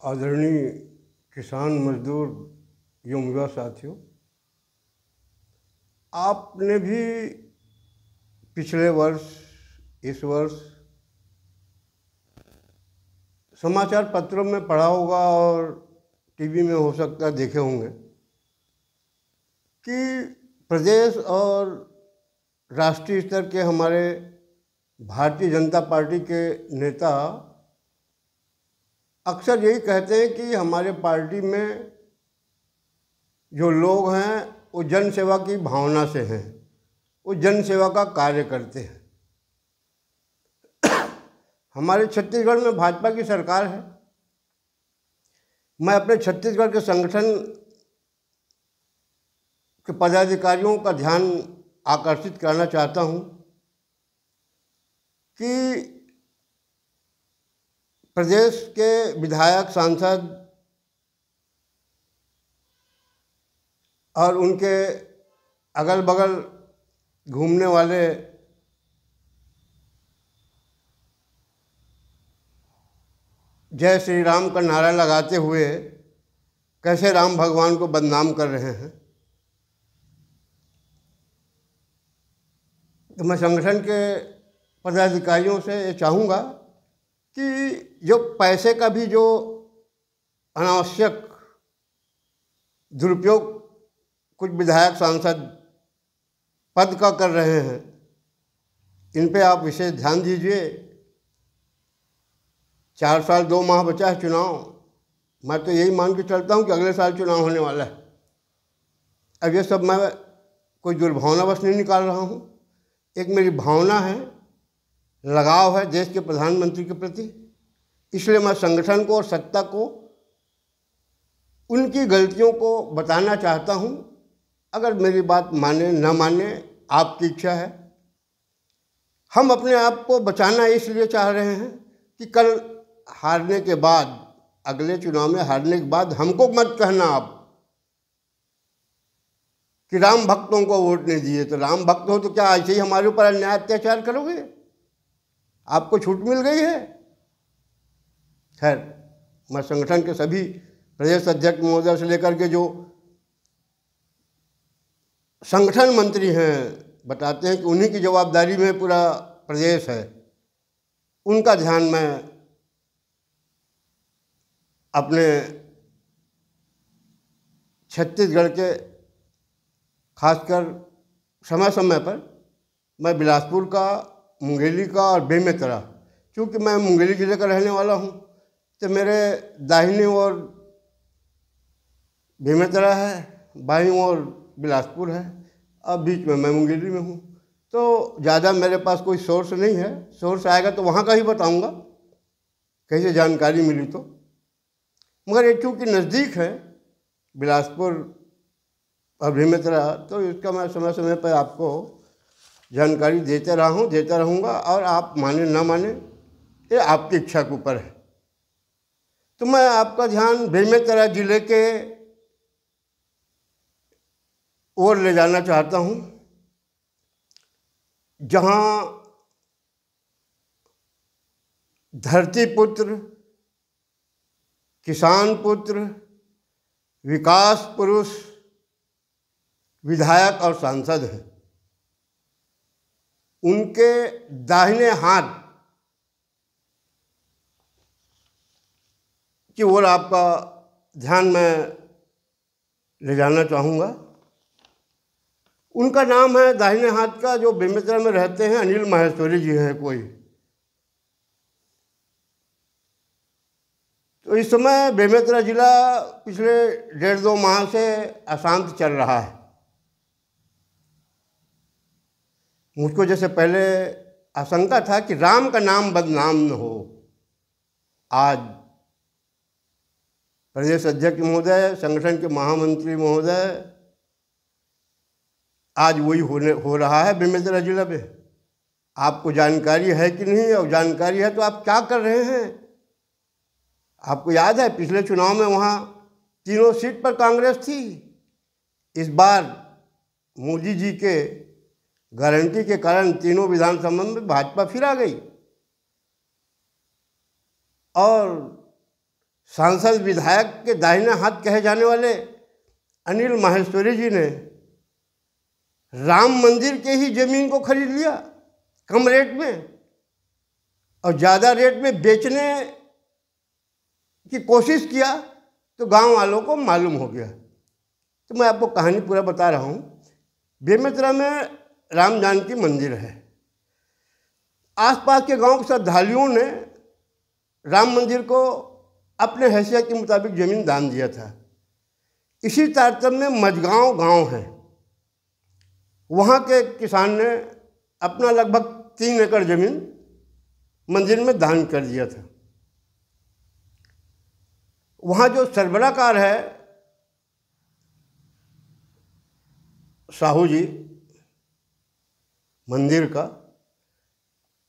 आदरणीय किसान मजदूर युवा साथियों, आपने भी पिछले वर्ष, इस वर्ष समाचार पत्रों में पढ़ा होगा और टीवी में हो सकता है देखे होंगे कि प्रदेश और राष्ट्रीय स्तर के हमारे भारतीय जनता पार्टी के नेता अक्सर यही कहते हैं कि हमारे पार्टी में जो लोग हैं वो जन सेवा की भावना से हैं, वो जन सेवा का कार्य करते हैं। हमारे छत्तीसगढ़ में भाजपा की सरकार है। मैं अपने छत्तीसगढ़ के संगठन के पदाधिकारियों का ध्यान आकर्षित करना चाहता हूं कि प्रदेश के विधायक, सांसद और उनके अगल बगल घूमने वाले जय श्री राम का नारा लगाते हुए कैसे राम भगवान को बदनाम कर रहे हैं। तो मैं संगठन के पदाधिकारियों से ये चाहूँगा कि जो पैसे का भी जो अनावश्यक दुरुपयोग कुछ विधायक, सांसद पद का कर रहे हैं, इन पे आप विशेष ध्यान दीजिए। 4 साल 2 माह बचा है चुनाव। मैं तो यही मान के चलता हूँ कि अगले साल चुनाव होने वाला है। अब ये सब मैं कोई दुर्भावनावश नहीं निकाल रहा हूँ। एक मेरी भावना है, लगाव है देश के प्रधानमंत्री के प्रति। इसलिए मैं संगठन को और सत्ता को उनकी गलतियों को बताना चाहता हूँ। अगर मेरी बात माने न माने आपकी इच्छा है। हम अपने आप को बचाना इसलिए चाह रहे हैं कि कल हारने के बाद, अगले चुनाव में हारने के बाद हमको मत कहना आप कि राम भक्तों को वोट नहीं दिए। तो राम भक्त हो तो क्या ऐसे ही हमारे ऊपर अन्याय अत्याचार करोगे? आपको छूट मिल गई है। खैर, मैं संगठन के सभी प्रदेश अध्यक्ष महोदय से लेकर के जो संगठन मंत्री हैं, बताते हैं कि उन्हीं की जवाबदारी में पूरा प्रदेश है, उनका ध्यान मैं अपने छत्तीसगढ़ के खासकर समय समय पर मैं बिलासपुर का, मुंगेली का और बेमेतरा, क्योंकि मैं मुंगेली जिले का रहने वाला हूँ, तो मेरे दाहिनी ओर बेमेतरा है, बाईं ओर बिलासपुर है, अब बीच में मैं मुंगेली में हूँ। तो ज़्यादा मेरे पास कोई सोर्स नहीं है। सोर्स आएगा तो वहाँ का ही बताऊँगा, कहीं से जानकारी मिली तो। मगर ये चूँकि नज़दीक है बिलासपुर और बेमेतरा, तो इसका मैं समय समय पर आपको जानकारी देते रहा हूँ, देता रहूँगा। और आप माने ना माने ये आपकी इच्छा के ऊपर है। तो मैं आपका ध्यान बेमेतरा जिले के ओर ले जाना चाहता हूँ, जहाँ धरती पुत्र, किसान पुत्र, विकास पुरुष, विधायक और सांसद हैं। उनके दाहिने हाथ की ओर आपका ध्यान मैं ले जाना चाहूँगा। उनका नाम है, दाहिने हाथ का जो बेमेतरा में रहते हैं, अनिल माहेश्वरी जी हैं कोई। तो इस समय बेमेतरा जिला पिछले 1.5-2 माह से अशांत चल रहा है। मुझको जैसे पहले आशंका था कि राम का नाम बदनाम न हो। आज प्रदेश अध्यक्ष महोदय, संगठन के महामंत्री महोदय, आज वही हो रहा है बेमेतरा जिला में। आपको जानकारी है कि नहीं? और जानकारी है तो आप क्या कर रहे हैं? आपको याद है पिछले चुनाव में वहाँ तीनों सीट पर कांग्रेस थी। इस बार मोदी जी के गारंटी के कारण तीनों विधानसभा में भाजपा फिर आ गई। और सांसद विधायक के दाहिने हाथ कहे जाने वाले अनिल माहेश्वरी जी ने राम मंदिर के ही जमीन को खरीद लिया कम रेट में, और ज़्यादा रेट में बेचने की कोशिश किया तो गांव वालों को मालूम हो गया। तो मैं आपको कहानी पूरा बता रहा हूँ। बेमेतरा में राम जानकी मंदिर है। आसपास के गांव के श्रद्धालुओं ने राम मंदिर को अपने हैसियत के मुताबिक ज़मीन दान दिया था। इसी तारतम्य में मझगांव गांव है, वहाँ के किसान ने अपना लगभग 3 एकड़ ज़मीन मंदिर में दान कर दिया था। वहाँ जो सरबराहकार है साहू जी मंदिर का,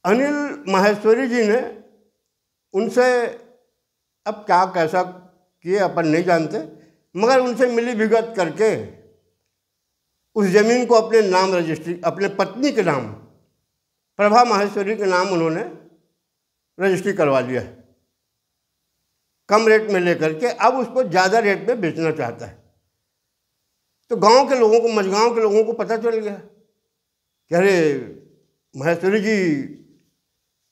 अनिल माहेश्वरी जी ने उनसे, अब क्या कैसा किए अपन नहीं जानते, मगर उनसे मिली भगत करके उस ज़मीन को अपने नाम रजिस्ट्री, अपने पत्नी के नाम प्रभा माहेश्वरी के नाम उन्होंने रजिस्ट्री करवा लिया है, कम रेट में लेकर के। अब उसको ज़्यादा रेट में बेचना चाहता है। तो गांव के लोगों को, मझगांव के लोगों को पता चल गया कि अरे माहेश्वरी जी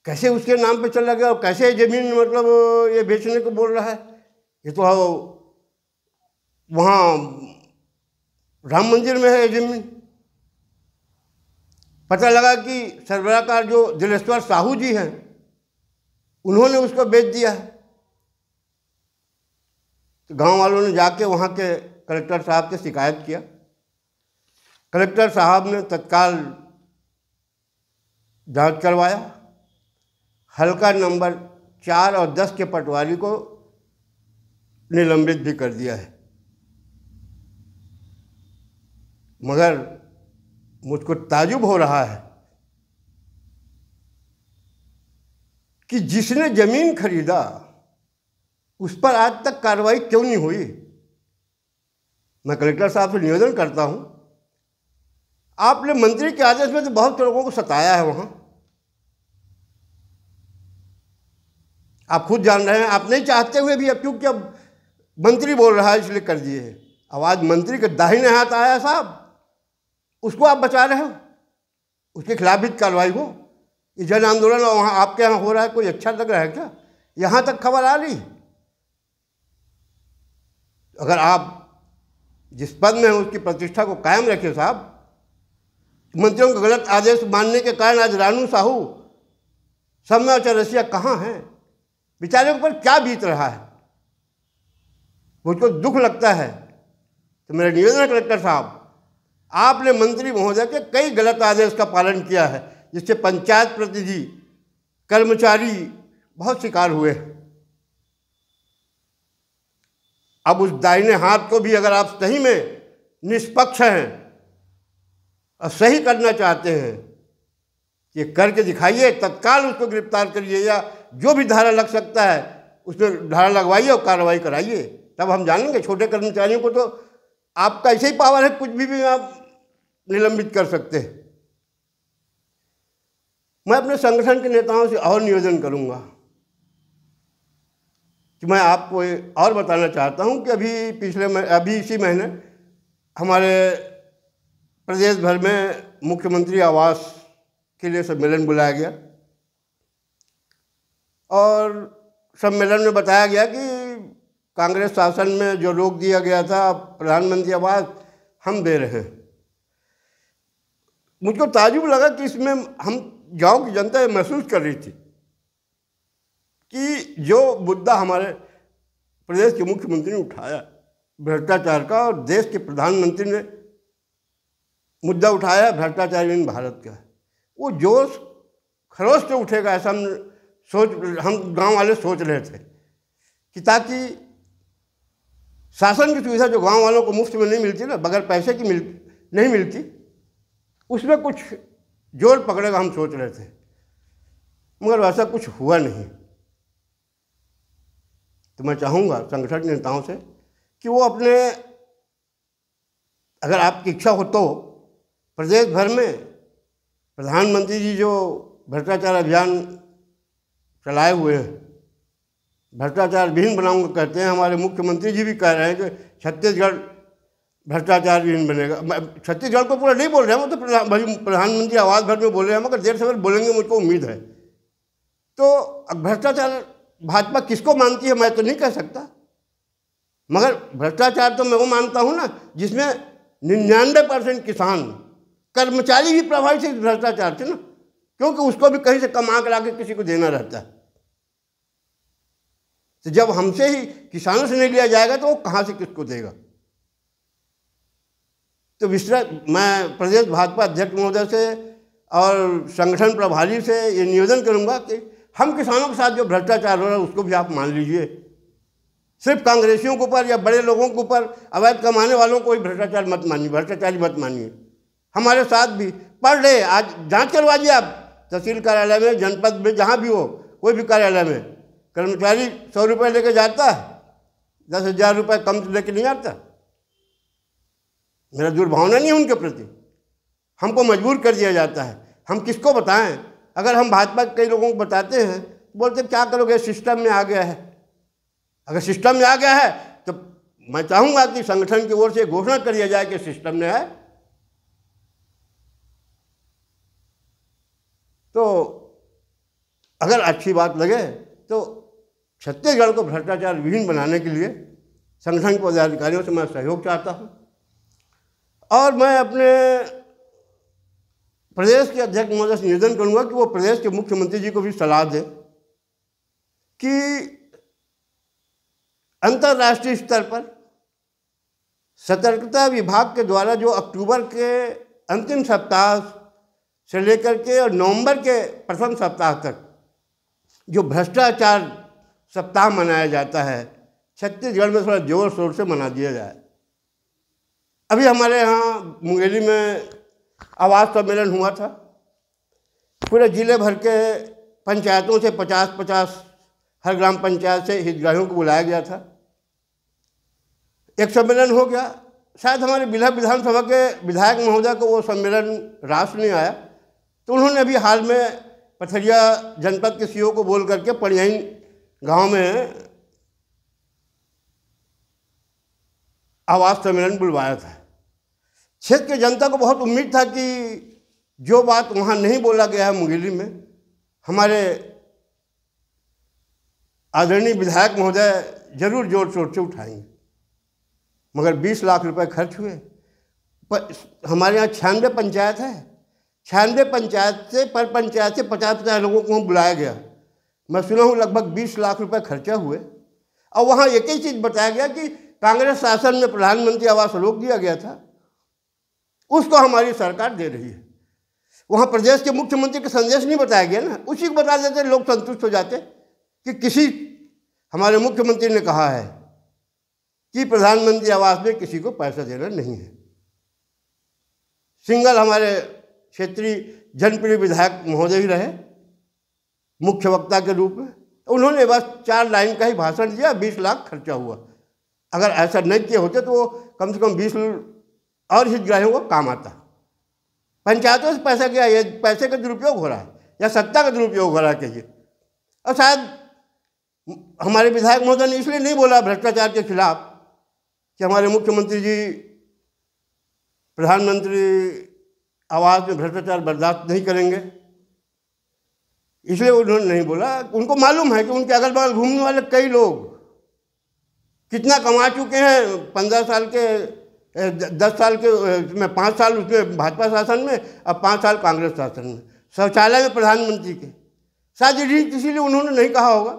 कैसे उसके नाम पे चला गया और कैसे ज़मीन मतलब ये बेचने को बोल रहा है, ये तो वहाँ राम मंदिर में है ये ज़मीन। पता लगा कि सरबराहकार जो दिलेश्वर साहू जी हैं उन्होंने उसको बेच दिया है। तो गांव वालों ने जाके वहाँ के कलेक्टर साहब से शिकायत किया। कलेक्टर साहब ने तत्काल जांच करवाया। हल्का नंबर 4 और 10 के पटवारी को निलंबित भी कर दिया है। मगर मुझको ताजुब हो रहा है कि जिसने ज़मीन खरीदा उस पर आज तक कार्रवाई क्यों नहीं हुई। मैं कलेक्टर साहब से निवेदन करता हूं, आपने मंत्री के आदेश में तो बहुत लोगों को सताया है वहां, आप खुद जान रहे हैं। आप नहीं चाहते हुए भी अब क्योंकि अब मंत्री बोल रहा है इसलिए कर दिए है। अब आज मंत्री के दाहिने हाथ आया साहब, उसको आप बचा रहे हो, उसके खिलाफ भी कार्रवाई हो। ये जन आंदोलन वहाँ आपके यहाँ हो रहा है, कोई अच्छा लग रहा है क्या? यहाँ तक खबर आ रही। अगर आप जिस पद में हैं उसकी प्रतिष्ठा को कायम रखें साहब। मंत्रियों का गलत आदेश मानने के कारण आज रानू साहू, सम्या और चौरसिया कहाँ हैं? बेचारे के ऊपर क्या बीत रहा है, मुझको दुख लगता है। तो मेरा निवेदन है कलेक्टर साहब, आपने मंत्री महोदय के कई गलत आदेश का पालन किया है, जिससे पंचायत प्रतिनिधि, कर्मचारी बहुत शिकार हुए। अब उस दाहिने हाथ को भी अगर आप सही में निष्पक्ष हैं और सही करना चाहते हैं, ये करके दिखाइए, तत्काल उसको गिरफ्तार करिए या जो भी धारा लग सकता है उसमें धारा लगवाइए और कार्रवाई कराइए, तब हम जानेंगे। छोटे कर्मचारियों को तो आपका ऐसे ही पावर है, कुछ भी आप निलंबित कर सकते हैं। मैं अपने संगठन के नेताओं से और निवेदन करूंगा कि मैं आपको और बताना चाहता हूं कि अभी इसी महीने हमारे प्रदेश भर में मुख्यमंत्री आवास के लिए सम्मेलन बुलाया गया और सम्मेलन में बताया गया कि कांग्रेस शासन में जो रोक दिया गया था प्रधानमंत्री आवास हम दे रहे हैं। मुझको ताजुब लगा कि इसमें हम गांव की जनता ये महसूस कर रही थी कि जो मुद्दा हमारे प्रदेश के मुख्यमंत्री ने उठाया भ्रष्टाचार का, और देश के प्रधानमंत्री ने मुद्दा उठाया भ्रष्टाचार इन भारत का, वो जोश खरोश से उठेगा ऐसा हम गांव वाले सोच रहे थे कि ताकि शासन की सुविधा जो गांव वालों को मुफ्त में नहीं मिलती ना, बगैर पैसे की नहीं मिलती, उसमें कुछ जोर पकड़ेगा हम सोच रहे थे, मगर वैसा कुछ हुआ नहीं। तो मैं चाहूँगा संगठन के नेताओं से कि वो अपने, अगर आपकी इच्छा हो तो प्रदेश भर में प्रधानमंत्री जी जो भ्रष्टाचार अभियान चलाए हुए हैं भ्रष्टाचार विहीन बनाऊंगा कहते हैं। हमारे मुख्यमंत्री जी भी कह रहे हैं कि छत्तीसगढ़ भ्रष्टाचार विहीन बनेगा। छत्तीसगढ़ को पूरा नहीं बोल रहे हैं, वो तो प्रधानमंत्री आवास भर में बोल रहे हैं, मगर देर सवेर बोलेंगे, मुझको उम्मीद है। तो भ्रष्टाचार भाजपा किसको मानती है मैं तो नहीं कह सकता, मगर भ्रष्टाचार तो मैं वो मानता हूँ ना जिसमें 99% किसान कर्मचारी भी प्रभावित है भ्रष्टाचार से ना, क्योंकि उसको भी कहीं से कमा कर लाके किसी को देना रहता है। तो जब हमसे ही किसानों से नहीं लिया जाएगा तो वो कहाँ से किसको देगा। तो विस्तृत मैं प्रदेश भाजपा अध्यक्ष महोदय से और संगठन प्रभारी से ये निवेदन करूंगा कि हम किसानों के साथ जो भ्रष्टाचार हो रहा है उसको भी आप मान लीजिए। सिर्फ कांग्रेसियों के ऊपर या बड़े लोगों के ऊपर अवैध कमाने वालों को ही भ्रष्टाचार मत मानिए, भ्रष्टाचारी मत मानिए। हमारे साथ भी पर डे आज जांच करवाइए आप, तहसील कार्यालय में, जनपद में, जहाँ भी हो, कोई भी कार्यालय में कर्मचारी 100 रुपये लेके जाता है, 10,000 रुपये कम लेके नहीं आता। मेरा दुर्भावना नहीं है उनके प्रति, हमको मजबूर कर दिया जाता है। हम किसको बताएं? अगर हम भाजपा के कई लोगों को बताते हैं तो बोलते क्या करोगे, सिस्टम में आ गया है। अगर सिस्टम में आ गया है तो मैं चाहूँगा कि संगठन की ओर से घोषणा कर दिया जाए कि सिस्टम में है। तो अगर अच्छी बात लगे तो छत्तीसगढ़ को भ्रष्टाचार विहीन बनाने के लिए संगठन के पदाधिकारियों से मैं सहयोग चाहता हूँ। और मैं अपने प्रदेश के अध्यक्ष महोदय से निवेदन करूंगा कि वो प्रदेश के मुख्यमंत्री जी को भी सलाह दें कि अंतर्राष्ट्रीय स्तर पर सतर्कता विभाग के द्वारा जो अक्टूबर के अंतिम सप्ताह से लेकर के और नवंबर के प्रथम सप्ताह तक जो भ्रष्टाचार सप्ताह मनाया जाता है, छत्तीसगढ़ में थोड़ा जोर शोर से मना दिया जाए। अभी हमारे यहाँ मुंगेली में आवास सम्मेलन हुआ था। पूरे जिले भर के पंचायतों से 50-50 हर ग्राम पंचायत से हितग्राहियों को बुलाया गया था। एक सम्मेलन हो गया। शायद हमारे बिल्हा विधानसभा के विधायक महोदय को वो सम्मेलन रास नहीं आया, तो उन्होंने अभी हाल में पथरिया जनपद के सीओ को बोल करके पड़ियाई गांव में आवास सम्मेलन बुलवाया था। क्षेत्र की जनता को बहुत उम्मीद था कि जो बात वहाँ नहीं बोला गया है मुंगेली में, हमारे आदरणीय विधायक महोदय जरूर जोर शोर से उठाएंगे। मगर 20 लाख रुपए खर्च हुए। हमारे यहाँ 96 पंचायत है, 96 पंचायत से पर पंचायत से 50-50 लोगों को बुलाया गया। मैं सुना हूँ लगभग 20 लाख रुपए खर्चा हुए। और वहाँ एक ही चीज़ बताया गया कि कांग्रेस शासन में प्रधानमंत्री आवास रोक दिया गया था, उसको हमारी सरकार दे रही है। वहाँ प्रदेश के मुख्यमंत्री का संदेश नहीं बताया गया ना, उसी को बता देते लोग संतुष्ट हो जाते कि किसी हमारे मुख्यमंत्री ने कहा है कि प्रधानमंत्री आवास में किसी को पैसा देना नहीं है। सिंगल हमारे क्षेत्रीय जनप्रिय विधायक महोदय ही रहे मुख्य वक्ता के रूप में। उन्होंने बस 4 लाइन का ही भाषण दिया, 20 लाख खर्चा हुआ। अगर ऐसा नहीं किए होते तो वो कम से कम 20 और हितग्राहियों को काम आता। पंचायतों से पैसा क्या, ये पैसे का दुरुपयोग हो रहा है या सत्ता का दुरुपयोग हो रहा है कहिए। और शायद हमारे विधायक महोदय ने इसलिए नहीं बोला भ्रष्टाचार के खिलाफ कि हमारे मुख्यमंत्री जी प्रधानमंत्री आवास में भ्रष्टाचार बर्दाश्त नहीं करेंगे, इसलिए उन्होंने नहीं बोला। उनको मालूम है कि उनके अगल बगल घूमने वाले कई लोग कितना कमा चुके हैं। 15 साल के 10 साल के में 5 साल उसमें भाजपा शासन में और 5 साल कांग्रेस शासन में, शौचालय में प्रधानमंत्री के। शायद इसीलिए उन्होंने नहीं कहा होगा,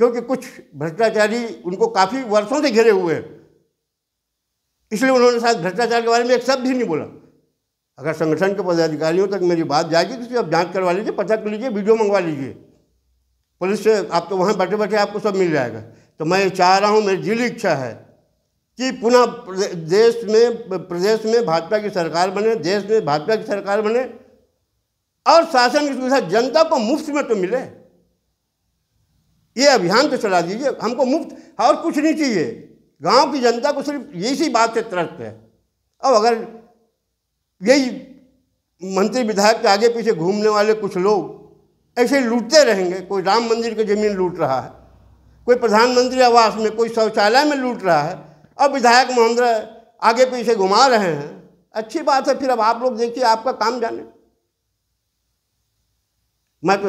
क्योंकि कुछ भ्रष्टाचारी उनको काफ़ी वर्षों से घिरे हुए हैं, इसलिए उन्होंने शायद भ्रष्टाचार के बारे में एक शब्द ही नहीं बोला। अगर संगठन के पदाधिकारियों तक मेरी बात जाएगी तो आप जांच करवा लीजिए, पता कर लीजिए, वीडियो मंगवा लीजिए पुलिस से। आप तो वहाँ बैठे बैठे आपको सब मिल जाएगा। तो मैं चाह रहा हूँ, मेरी दिली इच्छा है कि पुनः प्रदेश में भाजपा की सरकार बने, देश में भाजपा की सरकार बने और शासन की सुविधा जनता को मुफ्त में तो मिले। ये अभियान तो चला दीजिए, हमको मुफ्त और कुछ नहीं चाहिए। गांव की जनता को सिर्फ यही बात से त्रस्त है। और अगर यही मंत्री विधायक के आगे पीछे घूमने वाले कुछ लोग ऐसे लूटते रहेंगे। कोई राम मंदिर की ज़मीन लूट रहा है, कोई प्रधानमंत्री आवास में, कोई शौचालय में लूट रहा है, अब विधायक महोदय आगे पीछे घुमा रहे हैं। अच्छी बात है, फिर अब आप लोग देखिए, आपका काम जाने। मैं तो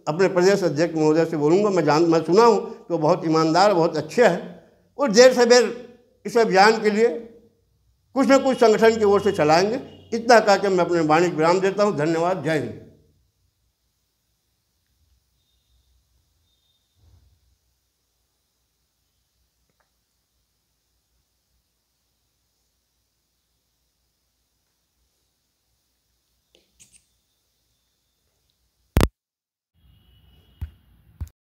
अपने प्रदेश अध्यक्ष महोदय से बोलूँगा, मैं सुना हूँ तो बहुत ईमानदार, बहुत अच्छे हैं, और देर से देर इस अभियान के लिए कुछ न कुछ संगठन की ओर से चलाएंगे। इतना कह के मैं अपने वाणी विराम देता हूँ। धन्यवाद। जय हिंद।